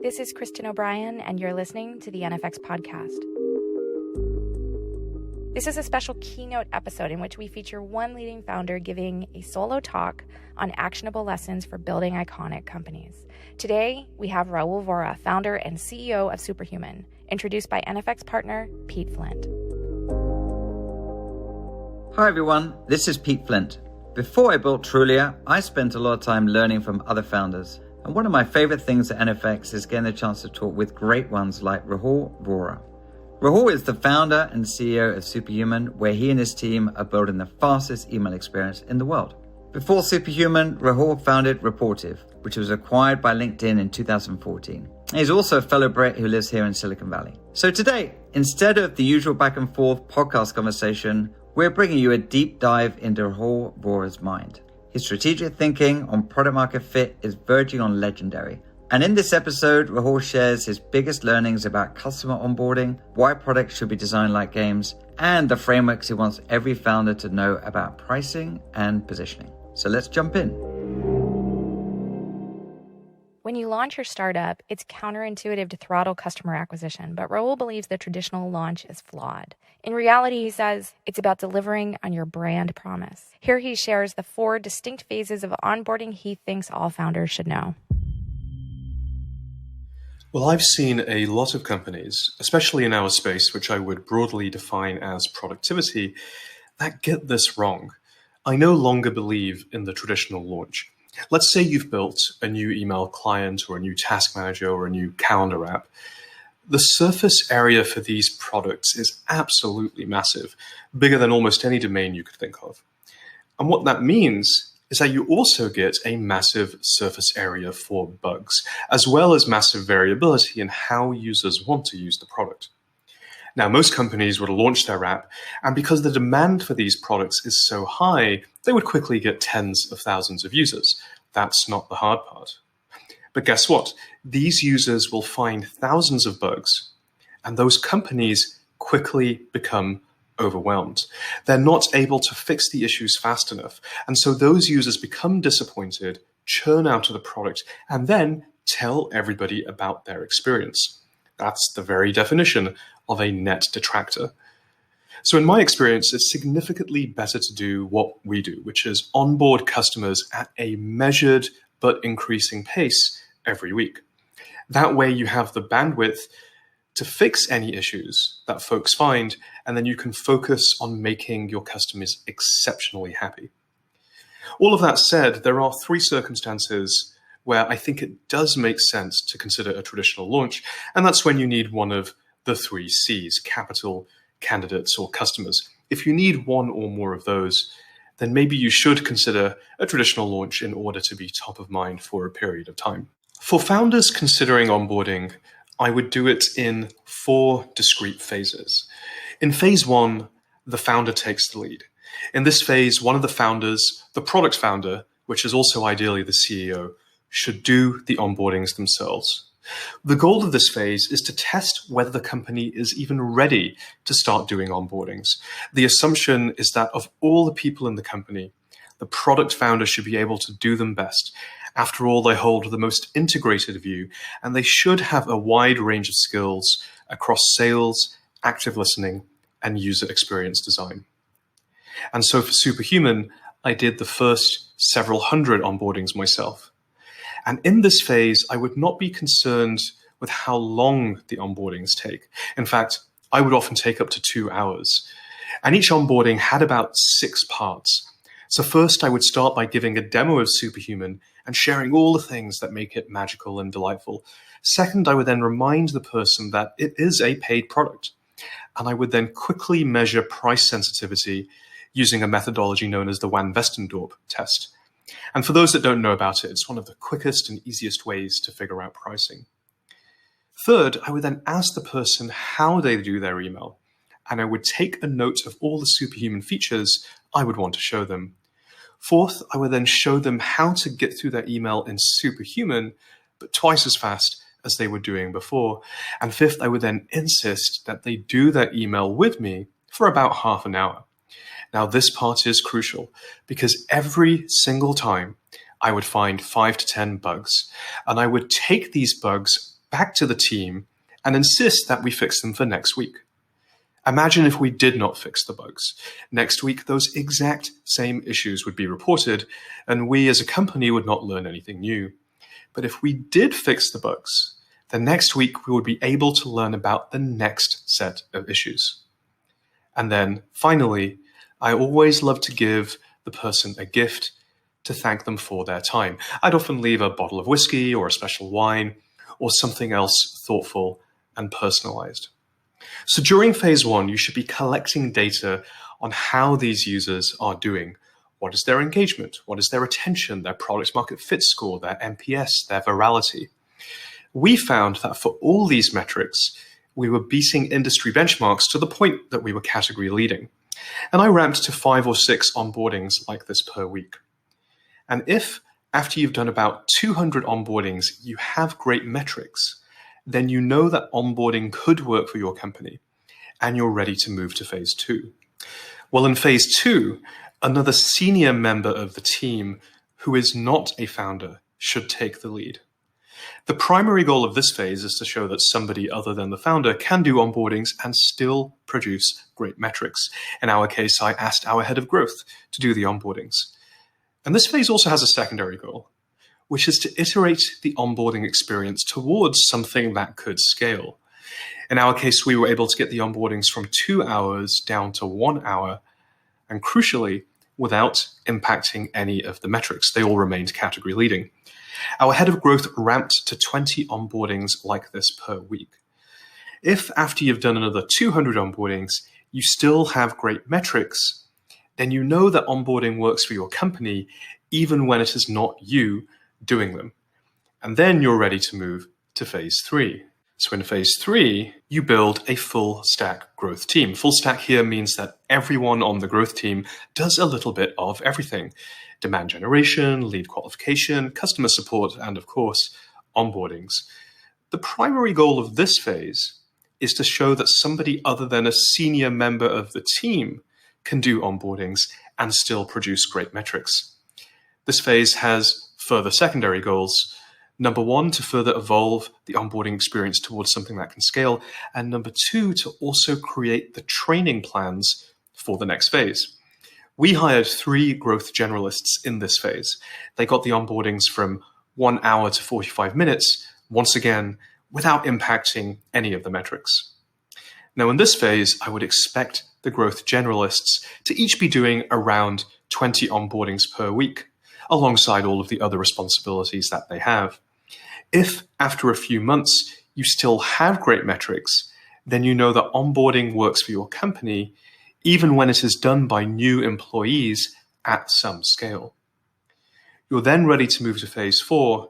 This is Kristen O'Brien, and you're listening to the NFX podcast. This is a special keynote episode in which we feature one leading founder giving a solo talk on actionable lessons for building iconic companies. Today, we have Rahul Vohra, founder and CEO of Superhuman, introduced by NFX partner Pete Flint. Hi everyone, this is Pete Flint. Before I built Trulia, I spent a lot of time learning from other founders. And one of my favorite things at NFX is getting the chance to talk with great ones like Rahul Vohra. Rahul is the founder and CEO of Superhuman, where he and his team are building the fastest email experience in the world. Before Superhuman, Rahul founded Rapportive, which was acquired by LinkedIn in 2014. He's also a fellow Brit who lives here in Silicon Valley. So today, instead of the usual back and forth podcast conversation, we're bringing you a deep dive into Rahul Vohra's mind. His strategic thinking on product market fit is verging on legendary. And in this episode, Rahul shares his biggest learnings about customer onboarding, why products should be designed like games, and the frameworks he wants every founder to know about pricing and positioning. So let's jump in. When you launch your startup, it's counterintuitive to throttle customer acquisition, but Rahul believes the traditional launch is flawed. In reality, he says, it's about delivering on your brand promise. Here he shares the 4 distinct phases of onboarding he thinks all founders should know. Well, I've seen a lot of companies, especially in our space, which I would broadly define as productivity, that get this wrong. I no longer believe in the traditional launch. Let's say you've built a new email client or a new task manager or a new calendar app. The surface area for these products is absolutely massive, bigger than almost any domain you could think of. And what that means is that you also get a massive surface area for bugs, as well as massive variability in how users want to use the product. Now, most companies would launch their app, and because the demand for these products is so high, they would quickly get tens of thousands of users. That's not the hard part. But guess what? These users will find thousands of bugs, and those companies quickly become overwhelmed. They're not able to fix the issues fast enough, and so those users become disappointed, churn out of the product, and then tell everybody about their experience. That's the very definition of a net detractor. So in my experience, it's significantly better to do what we do, which is onboard customers at a measured but increasing pace every week. That way you have the bandwidth to fix any issues that folks find, and then you can focus on making your customers exceptionally happy. All of that said, there are 3 circumstances where I think it does make sense to consider a traditional launch, and that's when you need one of the 3 C's, capital, candidates, or customers. If you need one or more of those, then maybe you should consider a traditional launch in order to be top of mind for a period of time. For founders considering onboarding, I would do it in 4 discrete phases. In phase 1, the founder takes the lead. In this phase, one of the founders, the product founder, which is also ideally the CEO, should do the onboardings themselves. The goal of this phase is to test whether the company is even ready to start doing onboardings. The assumption is that of all the people in the company, the product founder should be able to do them best. After all, they hold the most integrated view, and they should have a wide range of skills across sales, active listening, and user experience design. And so for Superhuman, I did the first several hundred onboardings myself. And in this phase, I would not be concerned with how long the onboardings take. In fact, I would often take up to 2 hours. And each onboarding had about 6 parts. So first, I would start by giving a demo of Superhuman and sharing all the things that make it magical and delightful. Second, I would then remind the person that it is a paid product. And I would then quickly measure price sensitivity using a methodology known as the Van Westendorp test. And for those that don't know about it, it's one of the quickest and easiest ways to figure out pricing. Third, I would then ask the person how they do their email, and I would take a note of all the Superhuman features I would want to show them. Fourth, I would then show them how to get through their email in Superhuman, but twice as fast as they were doing before. And fifth, I would then insist that they do their email with me for about half an hour. Now, this part is crucial because every single time I would find 5 to 10 bugs, and I would take these bugs back to the team and insist that we fix them for next week. Imagine if we did not fix the bugs. Next week, those exact same issues would be reported, and we as a company would not learn anything new. But if we did fix the bugs, then next week we would be able to learn about the next set of issues. And then, finally, I always love to give the person a gift to thank them for their time. I'd often leave a bottle of whiskey or a special wine or something else thoughtful and personalized. So during phase 1, you should be collecting data on how these users are doing. What is their engagement? What is their attention, their product market fit score, their NPS, their virality? We found that for all these metrics, we were beating industry benchmarks to the point that we were category leading. And I ramped to 5 or 6 onboardings like this per week. And if, after you've done about 200 onboardings, you have great metrics, then you know that onboarding could work for your company, and you're ready to move to phase 2. Well, in phase 2, another senior member of the team who is not a founder should take the lead. The primary goal of this phase is to show that somebody other than the founder can do onboardings and still produce great metrics. In our case, I asked our head of growth to do the onboardings. And this phase also has a secondary goal, which is to iterate the onboarding experience towards something that could scale. In our case, we were able to get the onboardings from 2 hours down to 1 hour, and crucially, without impacting any of the metrics. They all remained category leading. Our head of growth ramped to 20 onboardings like this per week. If after you've done another 200 onboardings, you still have great metrics, then you know that onboarding works for your company, even when it is not you doing them. And then you're ready to move to phase 3. So in phase 3, you build a full stack growth team. Full stack here means that everyone on the growth team does a little bit of everything. Demand generation, lead qualification, customer support, and of course, onboardings. The primary goal of this phase is to show that somebody other than a senior member of the team can do onboardings and still produce great metrics. This phase has further secondary goals. Number 1, to further evolve the onboarding experience towards something that can scale. And number 2, to also create the training plans for the next phase. We hired 3 growth generalists in this phase. They got the onboardings from 1 hour to 45 minutes, once again, without impacting any of the metrics. Now in this phase, I would expect the growth generalists to each be doing around 20 onboardings per week, alongside all of the other responsibilities that they have. If after a few months you still have great metrics, then you know that onboarding works for your company, even when it is done by new employees at some scale. You're then ready to move to phase 4,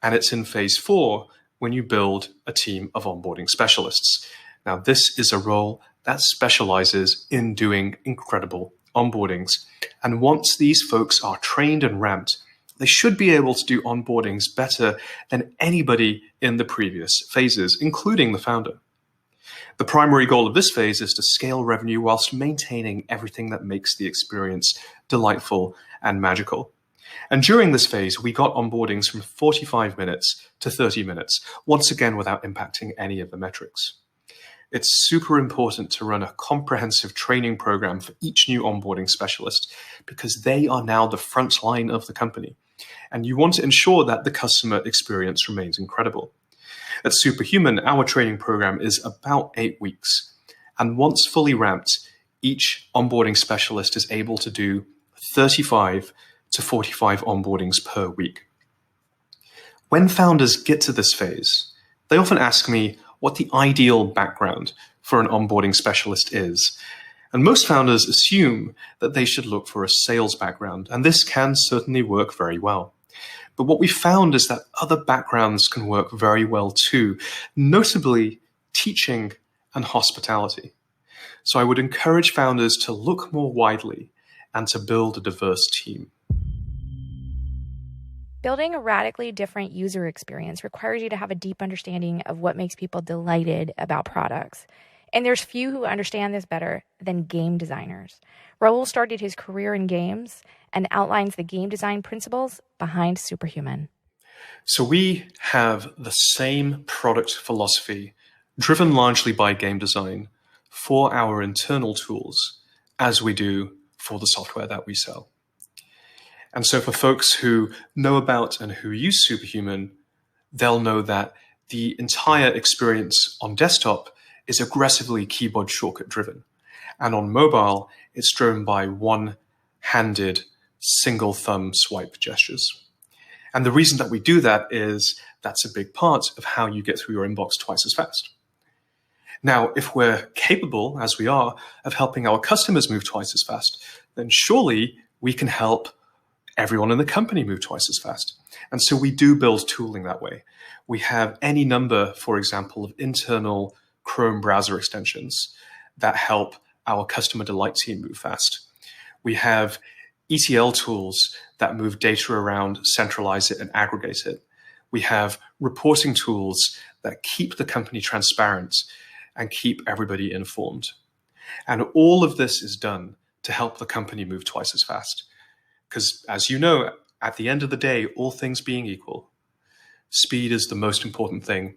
and it's in phase 4 when you build a team of onboarding specialists. Now, this is a role that specializes in doing incredible onboardings. And once these folks are trained and ramped, they should be able to do onboardings better than anybody in the previous phases, including the founder. The primary goal of this phase is to scale revenue whilst maintaining everything that makes the experience delightful and magical. And during this phase, we got onboardings from 45 minutes to 30 minutes, once again without impacting any of the metrics. It's super important to run a comprehensive training program for each new onboarding specialist because they are now the front line of the company. And you want to ensure that the customer experience remains incredible. At Superhuman, our training program is about 8 weeks. And once fully ramped, each onboarding specialist is able to do 35 to 45 onboardings per week. When founders get to this phase, they often ask me what the ideal background for an onboarding specialist is. And most founders assume that they should look for a sales background, and this can certainly work very well. But what we found is that other backgrounds can work very well too, notably teaching and hospitality. So I would encourage founders to look more widely and to build a diverse team. Building a radically different user experience requires you to have a deep understanding of what makes people delighted about products. And there's few who understand this better than game designers. Rahul started his career in games and outlines the game design principles behind Superhuman. So we have the same product philosophy, driven largely by game design, for our internal tools as we do for the software that we sell. And so for folks who know about and who use Superhuman, they'll know that the entire experience on desktop is aggressively keyboard shortcut driven. And on mobile, it's driven by one-handed single thumb swipe gestures. And the reason that we do that is that's a big part of how you get through your inbox twice as fast. Now, if we're capable, as we are, of helping our customers move twice as fast, then surely we can help everyone in the company move twice as fast. And so we do build tooling that way. We have any number, for example, of internal Chrome browser extensions that help our customer delight team move fast. We have ETL tools that move data around, centralize it, and aggregate it. We have reporting tools that keep the company transparent and keep everybody informed. And all of this is done to help the company move twice as fast. Because as you know, at the end of the day, all things being equal, speed is the most important thing,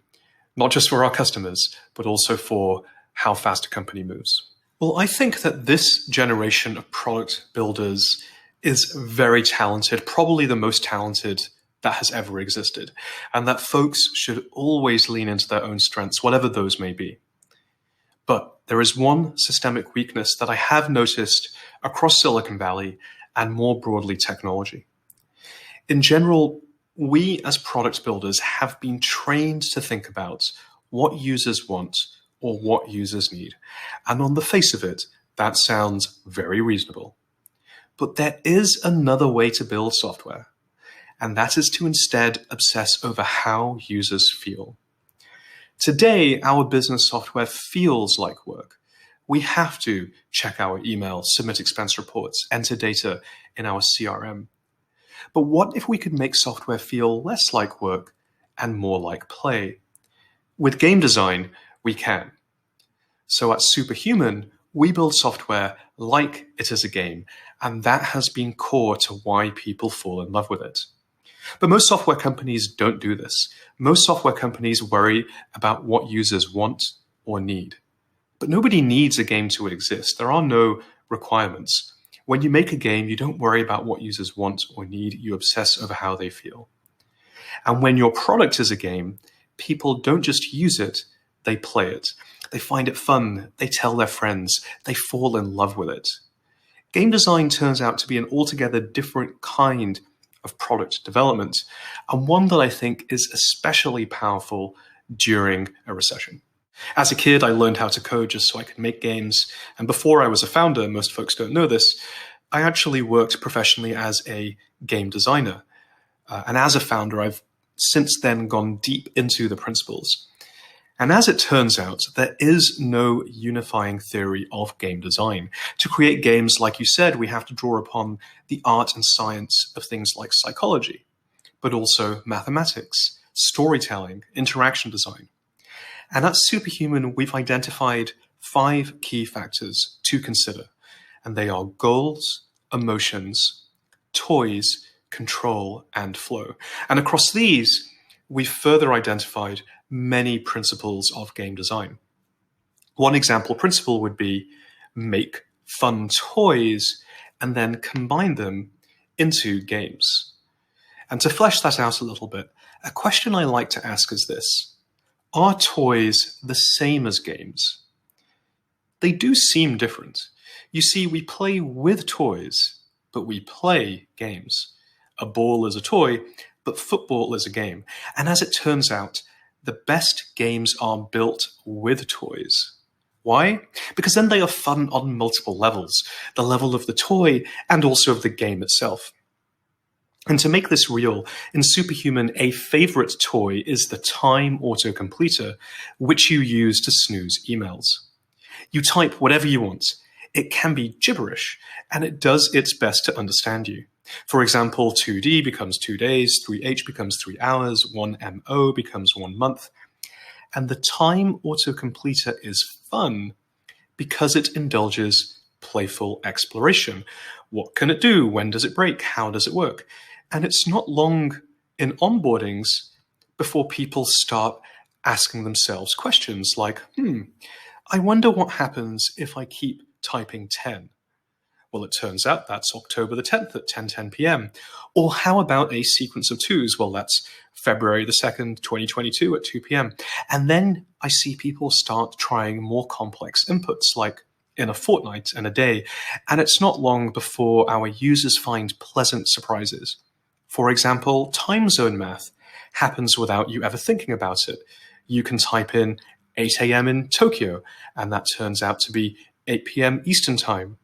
not just for our customers, but also for how fast a company moves. Well, I think that this generation of product builders is very talented, probably the most talented that has ever existed, and that folks should always lean into their own strengths, whatever those may be. But there is one systemic weakness that I have noticed across Silicon Valley and more broadly technology. In general, we as product builders have been trained to think about what users want or what users need. And on the face of it, that sounds very reasonable. But there is another way to build software, and that is to instead obsess over how users feel. Today, our business software feels like work. We have to check our email, submit expense reports, enter data in our CRM. But what if we could make software feel less like work and more like play? With game design, we can. So at Superhuman, we build software like it is a game, and that has been core to why people fall in love with it. But most software companies don't do this. Most software companies worry about what users want or need. But nobody needs a game to exist. There are no requirements. When you make a game, you don't worry about what users want or need. You obsess over how they feel. And when your product is a game, people don't just use it, they play it. They find it fun. They tell their friends. They fall in love with it. Game design turns out to be an altogether different kind of product development, and one that I think is especially powerful during a recession. As a kid, I learned how to code just so I could make games, and before I was a founder, most folks don't know this, I actually worked professionally as a game designer. And as a founder, I've since then gone deep into the principles. And as it turns out, there is no unifying theory of game design. To create games, like you said, we have to draw upon the art and science of things like psychology, but also mathematics, storytelling, interaction design. And at Superhuman, we've identified 5 key factors to consider, and they are goals, emotions, toys, control, and flow. And across these, we've further identified many principles of game design. One example principle would be make fun toys and then combine them into games. And to flesh that out a little bit, a question I like to ask is this: are toys the same as games? They do seem different. You see, we play with toys, but we play games. A ball is a toy, but football is a game. And as it turns out, the best games are built with toys. Why? Because then they are fun on multiple levels, the level of the toy and also of the game itself. And to make this real, in Superhuman, a favorite toy is the time autocompleter, which you use to snooze emails. You type whatever you want. It can be gibberish, and it does its best to understand you. For example, 2D becomes 2 days, 3H becomes 3 hours, 1MO becomes 1 month. And the time autocompleter is fun because it indulges playful exploration. What can it do? When does it break? How does it work? And it's not long in onboardings before people start asking themselves questions like, I wonder what happens if I keep typing 10. Well, it turns out that's October the 10th at 10:10 p.m. Or how about a sequence of twos? Well, that's February the 2nd, 2022 at 2 p.m. And then I see people start trying more complex inputs like in a fortnight and a day. And it's not long before our users find pleasant surprises. For example, time zone math happens without you ever thinking about it. You can type in 8 a.m. in Tokyo, and that turns out to be 8 p.m. Eastern Time.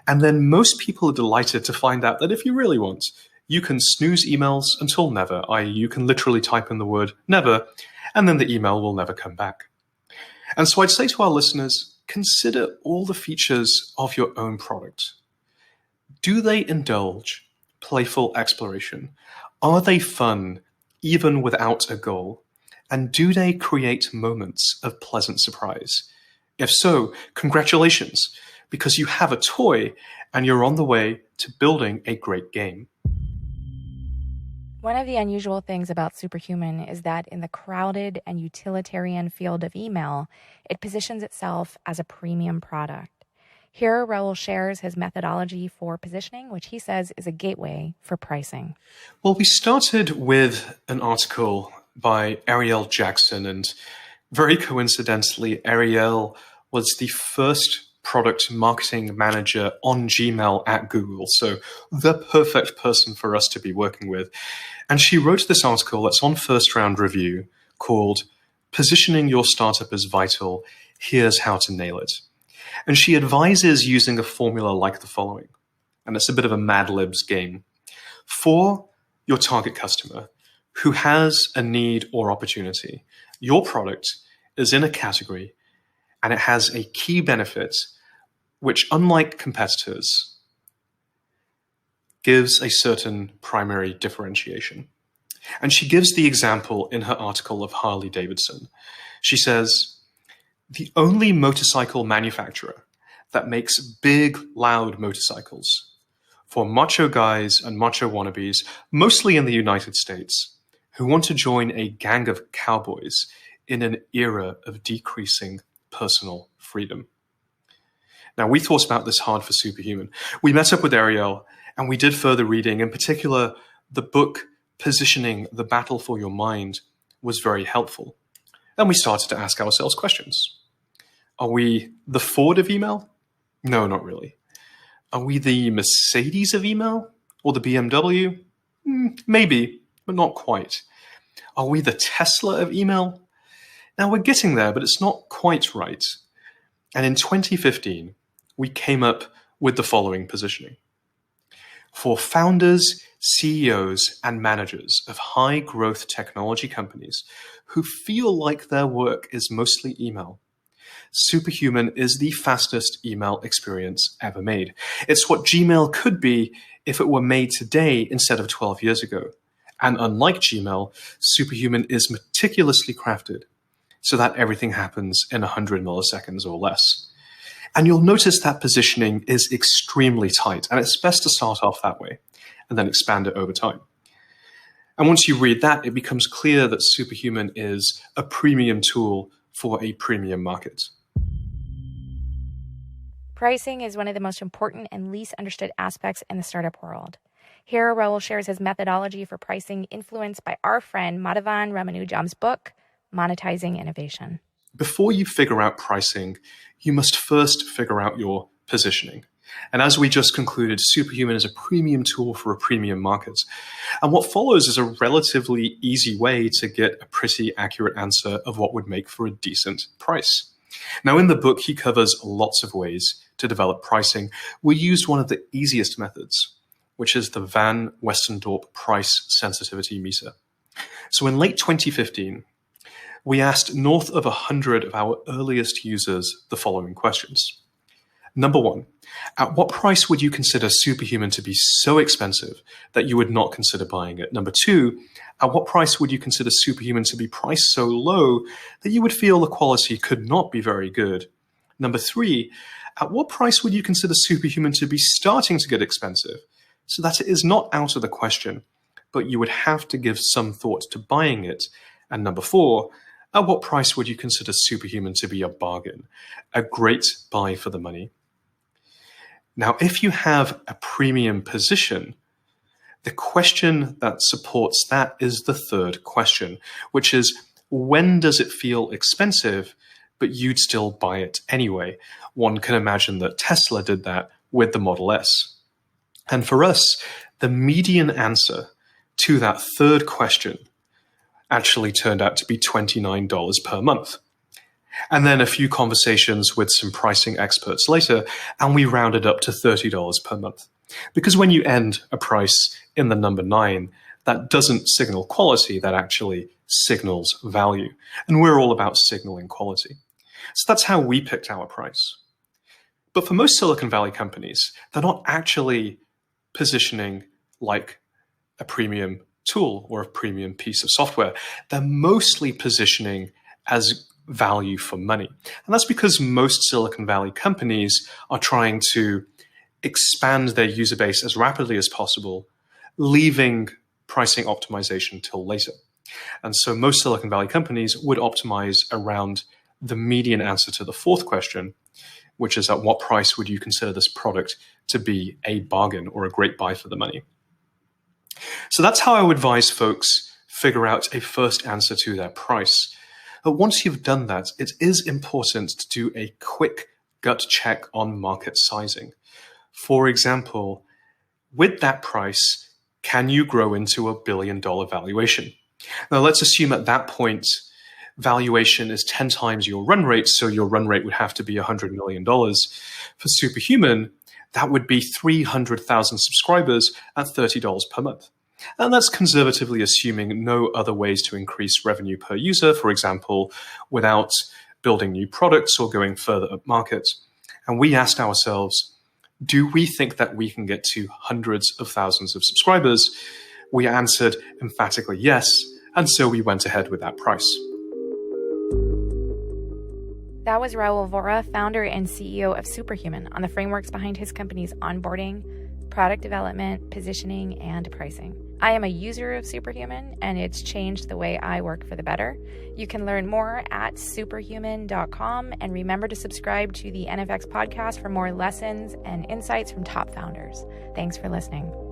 And then most people are delighted to find out that if you really want, you can snooze emails until never, i.e. you can literally type in the word never, and then the email will never come back. And so I'd say to our listeners, consider all the features of your own product. Do they indulge playful exploration? Are they fun, even without a goal? And do they create moments of pleasant surprise? If so, congratulations, because you have a toy and you're on the way to building a great game. One of the unusual things about Superhuman is that in the crowded and utilitarian field of email, it positions itself as a premium product. Here, Rahul shares his methodology for positioning, which he says is a gateway for pricing. Well, we started with an article by Ariel Jackson, and very coincidentally, Ariel was the first product marketing manager on Gmail at Google, so the perfect person for us to be working with. And she wrote this article that's on First Round Review called Positioning Your Startup is Vital, Here's How to Nail It. And she advises using a formula like the following, and it's a bit of a Mad Libs game. For your target customer who has a need or opportunity, your product is in a category and it has a key benefit which, unlike competitors, gives a certain primary differentiation. And she gives the example in her article of Harley Davidson. She says, the only motorcycle manufacturer that makes big, loud motorcycles for macho guys and macho wannabes, mostly in the United States, who want to join a gang of cowboys in an era of decreasing personal freedom. Now, we thought about this hard for Superhuman. We met up with Ariel and we did further reading. In particular, the book Positioning: The Battle for Your Mind was very helpful. And we started to ask ourselves questions. Are we the Ford of email? No, not really. Are we the Mercedes of email? Or the BMW? Maybe, but not quite. Are we the Tesla of email? Now, we're getting there, but it's not quite right. And in 2015, we came up with the following positioning. For founders, CEOs, and managers of high-growth technology companies who feel like their work is mostly email, Superhuman is the fastest email experience ever made. It's what Gmail could be if it were made today instead of 12 years ago. And unlike Gmail, Superhuman is meticulously crafted so that everything happens in 100 milliseconds or less. And you'll notice that positioning is extremely tight, and it's best to start off that way and then expand it over time. And once you read that, it becomes clear that Superhuman is a premium tool for a premium market. Pricing is one of the most important and least understood aspects in the startup world. Here, Rahul shares his methodology for pricing influenced by our friend Madhavan Ramanujam's book, Monetizing Innovation. Before you figure out pricing, you must first figure out your positioning. And as we just concluded, Superhuman is a premium tool for a premium market. And what follows is a relatively easy way to get a pretty accurate answer of what would make for a decent price. Now, in the book, he covers lots of ways to develop pricing. We used one of the easiest methods, which is the Van Westendorp price sensitivity meter. So in late 2015, we asked north of 100 of our earliest users the following questions. Number one, at what price would you consider Superhuman to be so expensive that you would not consider buying it? Number two, at what price would you consider Superhuman to be priced so low that you would feel the quality could not be very good? Number three, at what price would you consider Superhuman to be starting to get expensive so that it is not out of the question but you would have to give some thought to buying it. And number 4, at what price would you consider Superhuman to be a bargain, a great buy for the money? Now, if you have a premium position, the question that supports that is the third question, which is, when does it feel expensive, but you'd still buy it anyway? One can imagine that Tesla did that with the Model S. And for us, the median answer to that third question actually turned out to be $29 per month. And then a few conversations with some pricing experts later, and we rounded up to $30 per month. Because when you end a price in the number 9, that doesn't signal quality, that actually signals value. And we're all about signaling quality. So that's how we picked our price. But for most Silicon Valley companies, they're not actually positioning like a premium tool or a premium piece of software. They're mostly positioning as value for money. And that's because most Silicon Valley companies are trying to expand their user base as rapidly as possible, leaving pricing optimization till later. And so most Silicon Valley companies would optimize around the median answer to the fourth question, which is, at what price would you consider this product to be a bargain or a great buy for the money? So that's how I would advise folks figure out a first answer to their price. But once you've done that, it is important to do a quick gut check on market sizing. For example, with that price, can you grow into $1 billion valuation? Now, let's assume at that point, valuation is 10 times your run rate, so your run rate would have to be $100 million. For Superhuman, that would be 300,000 subscribers at $30 per month. And that's conservatively assuming no other ways to increase revenue per user, for example, without building new products or going further up market. And we asked ourselves, do we think that we can get to hundreds of thousands of subscribers? We answered emphatically yes, and so we went ahead with that price. That was Rahul Vohra, founder and CEO of Superhuman, on the frameworks behind his company's onboarding, product development, positioning, and pricing. I am a user of Superhuman, and it's changed the way I work for the better. You can learn more at superhuman.com, and remember to subscribe to the NFX podcast for more lessons and insights from top founders. Thanks for listening.